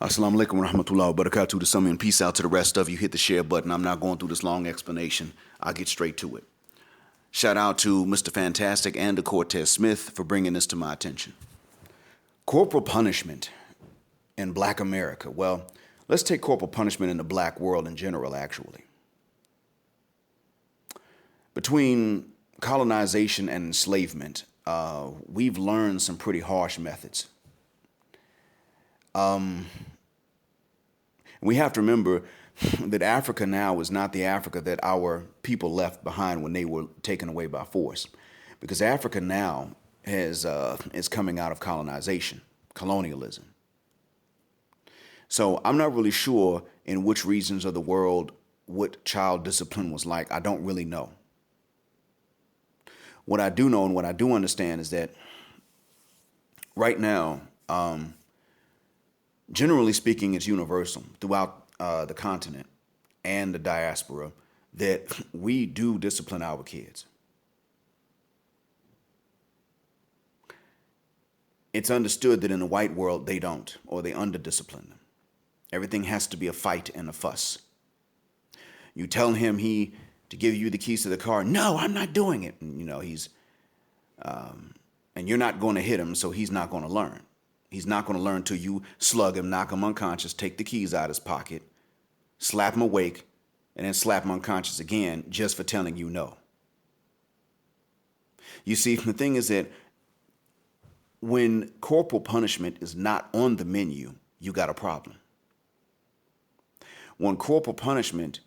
Assalamu alaikum wa rahmatullahi wa barakatuh to some and peace out to the rest of you. Hit the share button. I'm not going through this long explanation. I'll get straight to it. Shout out to Mr. Fantastic and to Cortez Smith for bringing this to my attention. Corporal punishment in Black America. Well, let's take corporal punishment in the black world in general, actually. Between colonization and enslavement, we've learned some pretty harsh methods. We have to remember that Africa now is not the Africa that our people left behind when they were taken away by force, because Africa now is coming out of colonization, colonialism. So I'm not really sure in which regions of the world what child discipline was like. I don't really know. What I do know and what I do understand is that right now, generally speaking, it's universal throughout the continent and the diaspora that we do discipline our kids. It's understood that in the white world, they don't, or they under-discipline them. Everything has to be a fight and a fuss. You tell him to give you the keys to the car. No, I'm not doing it. And, and you're not going to hit him, so he's not going to learn. He's not going to learn till you slug him, knock him unconscious, take the keys out of his pocket, slap him awake, and then slap him unconscious again just for telling you no. You see, the thing is that when corporal punishment is not on the menu, you got a problem. When corporal punishment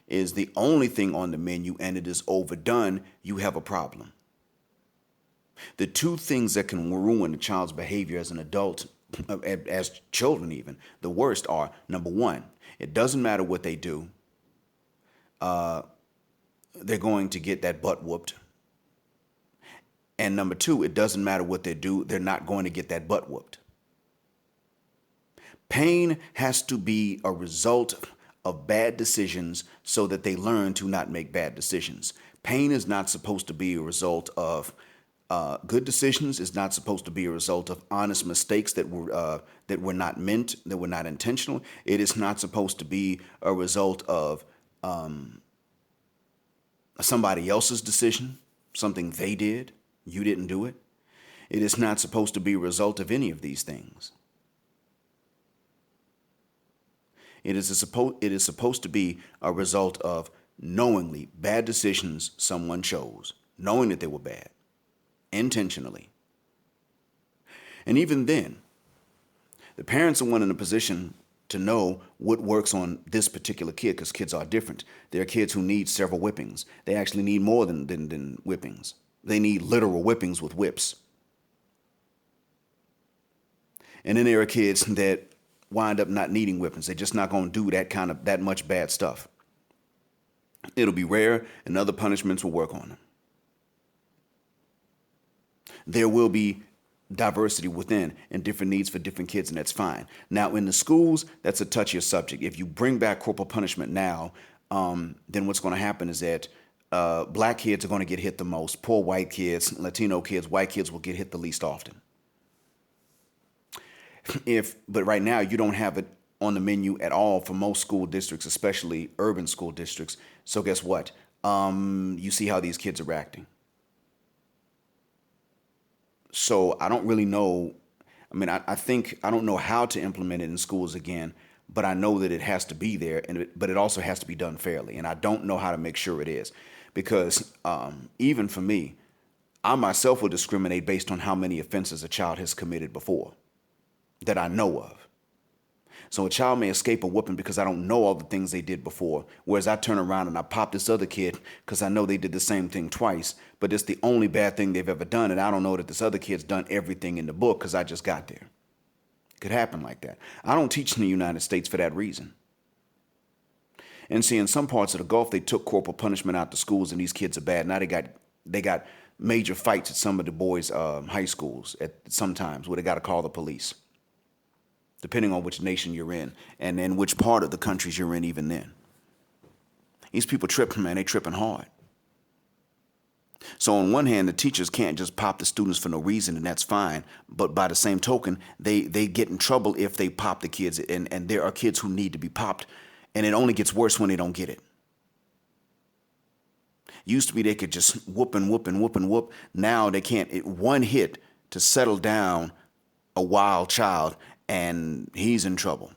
is the only thing on the menu and it is overdone, you have a problem. The two things that can ruin a child's behavior as an adult, as children even, the worst are, number one, it doesn't matter what they do, they're going to get that butt whooped. And number two, it doesn't matter what they do, they're not going to get that butt whooped. Pain has to be a result of bad decisions so that they learn to not make bad decisions. Pain is not supposed to be a result of good decisions. Is not supposed to be a result of honest mistakes that were not meant, that were not intentional. It is not supposed to be a result of somebody else's decision, something they did. You didn't do it. It is not supposed to be a result of any of these things. It is supposed to be a result of knowingly bad decisions someone chose, knowing that they were bad, intentionally. And even then, the parents are one in a position to know what works on this particular kid, because kids are different. There are kids who need several whippings. They actually need more than whippings. They need literal whippings with whips. And then there are kids that wind up not needing whippings. They're just not going to do that much bad stuff. It'll be rare, and other punishments will work on them. There will be diversity within and different needs for different kids, and that's fine. Now, in the schools, that's a touchier subject. If you bring back corporal punishment now, then what's going to happen is that black kids are going to get hit the most. Poor white kids, Latino kids, white kids will get hit the least often. But right now, you don't have it on the menu at all for most school districts, especially urban school districts. So guess what? You see how these kids are acting. So I don't really know. I mean, I think I don't know how to implement it in schools again, but I know that it has to be there, but it also has to be done fairly. And I don't know how to make sure it is, because even for me, I myself will discriminate based on how many offenses a child has committed before that I know of. So a child may escape a whooping because I don't know all the things they did before, whereas I turn around and I pop this other kid because I know they did the same thing twice, but it's the only bad thing they've ever done, and I don't know that this other kid's done everything in the book because I just got there. It could happen like that. I don't teach in the United States for that reason. And see, in some parts of the Gulf, they took corporal punishment out to schools, and these kids are bad. Now they got major fights at some of the boys' high schools at sometimes where they got to call the police, depending on which nation you're in and in which part of the countries you're in even then. These people tripping, man, they tripping hard. So on one hand, the teachers can't just pop the students for no reason, and that's fine. But by the same token, they get in trouble if they pop the kids, and there are kids who need to be popped, and it only gets worse when they don't get it. Used to be they could just whoop and whoop and whoop and whoop. Now they can't. One hit to settle down a wild child, and he's in trouble.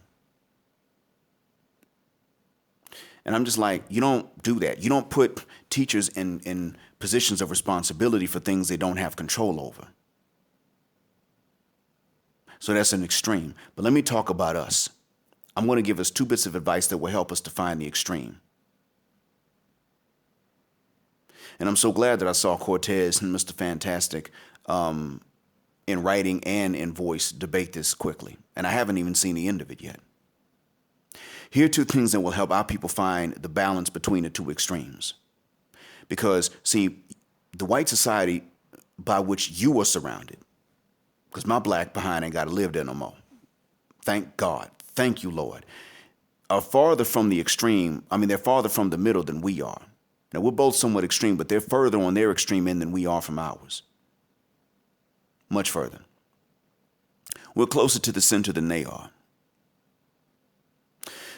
And I'm just like, you don't do that. You don't put teachers in positions of responsibility for things they don't have control over. So that's an extreme. But let me talk about us. I'm going to give us 2 bits of advice that will help us define the extreme. And I'm so glad that I saw Cortez and Mr. Fantastic in writing and in voice debate this quickly. And I haven't even seen the end of it yet. Here are 2 things that will help our people find the balance between the 2 extremes. Because, see, the white society by which you are surrounded, because my black behind ain't got to live there no more. Thank God. Thank you, Lord. Are farther from the extreme. I mean, they're farther from the middle than we are. Now, we're both somewhat extreme, but they're further on their extreme end than we are from ours. Much further. We're closer to the center than they are.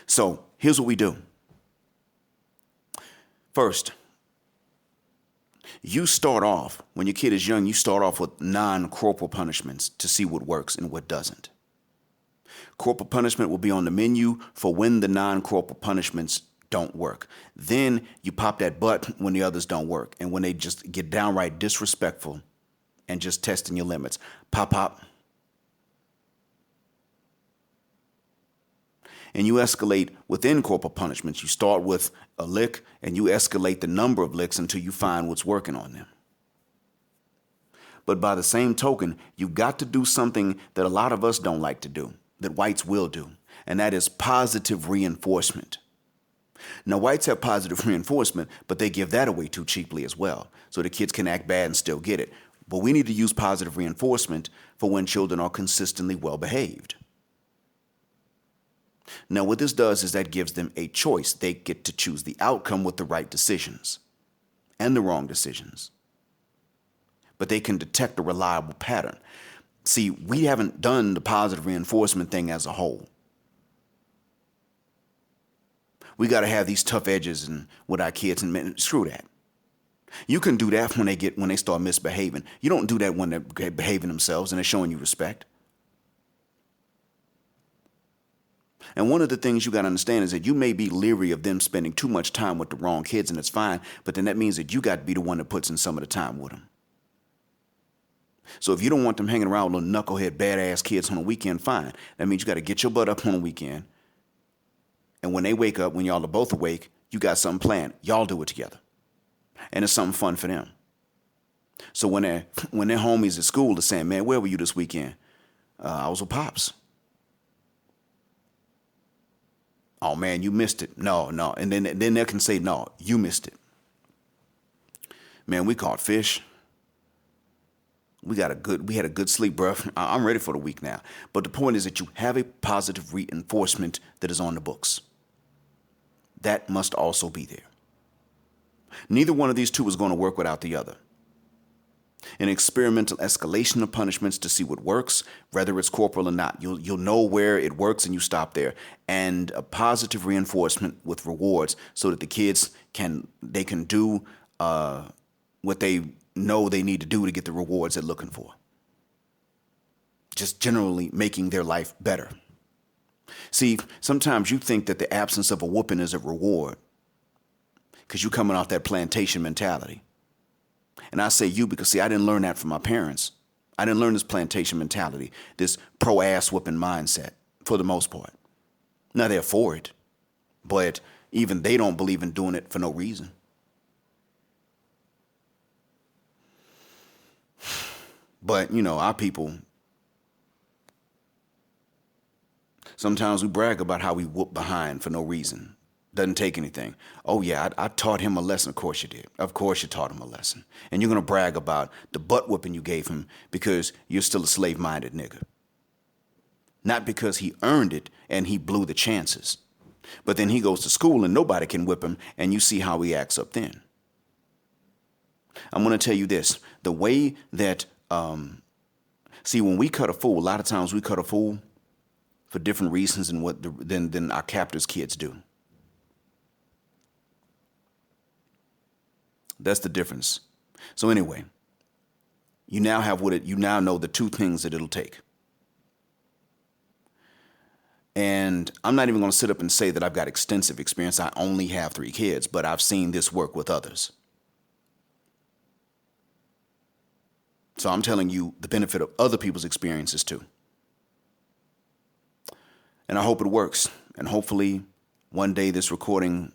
So here's what we do. First, you start off, when your kid is young, you start off with non-corporal punishments to see what works and what doesn't. Corporal punishment will be on the menu for when the non-corporal punishments don't work. Then you pop that butt when the others don't work and when they just get downright disrespectful and just testing your limits. Pop, pop. And you escalate within corporal punishments. You start with a lick and you escalate the number of licks until you find what's working on them. But by the same token, you've got to do something that a lot of us don't like to do, that whites will do, and that is positive reinforcement. Now, whites have positive reinforcement, but they give that away too cheaply as well, so the kids can act bad and still get it. But we need to use positive reinforcement for when children are consistently well behaved. Now, what this does is that gives them a choice. They get to choose the outcome with the right decisions and the wrong decisions. But they can detect a reliable pattern. See, we haven't done the positive reinforcement thing as a whole. We got to have these tough edges and with our kids, and screw that. You can do that when they start misbehaving. You don't do that when they're behaving themselves and they're showing you respect. And one of the things you got to understand is that you may be leery of them spending too much time with the wrong kids, and it's fine, but then that means that you got to be the one that puts in some of the time with them. So if you don't want them hanging around with little knucklehead, badass kids on a weekend, fine. That means you got to get your butt up on a weekend. And when they wake up, when y'all are both awake, you got something planned. Y'all do it together. And it's something fun for them. So when their homies at school are saying, man, where were you this weekend? I was with Pops. Oh, man, you missed it. No. And then they can say, no, you missed it. Man, we caught fish. We had a good sleep, bro. I'm ready for the week now. But the point is that you have a positive reinforcement that is on the books. That must also be there. Neither one of these 2 is going to work without the other. An experimental escalation of punishments to see what works, whether it's corporal or not. You'll know where it works and you stop there. And a positive reinforcement with rewards so that the kids can do what they know they need to do to get the rewards they're looking for. Just generally making their life better. See, sometimes you think that the absence of a whooping is a reward because you're coming off that plantation mentality. And I say you because, see, I didn't learn that from my parents. I didn't learn this plantation mentality, this pro-ass whooping mindset, for the most part. Now, they're for it, but even they don't believe in doing it for no reason. But, our people, sometimes we brag about how we whoop behind for no reason. Doesn't take anything. Oh, yeah, I taught him a lesson. Of course you did. Of course you taught him a lesson. And you're going to brag about the butt whooping you gave him because you're still a slave-minded nigga. Not because he earned it and he blew the chances. But then he goes to school and nobody can whip him, and you see how he acts up then. I'm going to tell you this. The way that, see, when we cut a fool, a lot of times we cut a fool for different reasons than our captors' kids do. That's the difference. So anyway, you now know the two things that it'll take. And I'm not even going to sit up and say that I've got extensive experience. I only have 3 kids, but I've seen this work with others. So I'm telling you the benefit of other people's experiences too. And I hope it works. And hopefully one day this recording,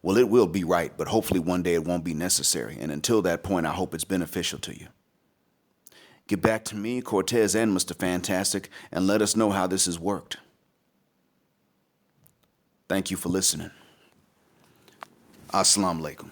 well, it will be right, but hopefully one day it won't be necessary. And until that point, I hope it's beneficial to you. Get back to me, Cortez and Mr. Fantastic, and let us know how this has worked. Thank you for listening. Assalamu alaikum.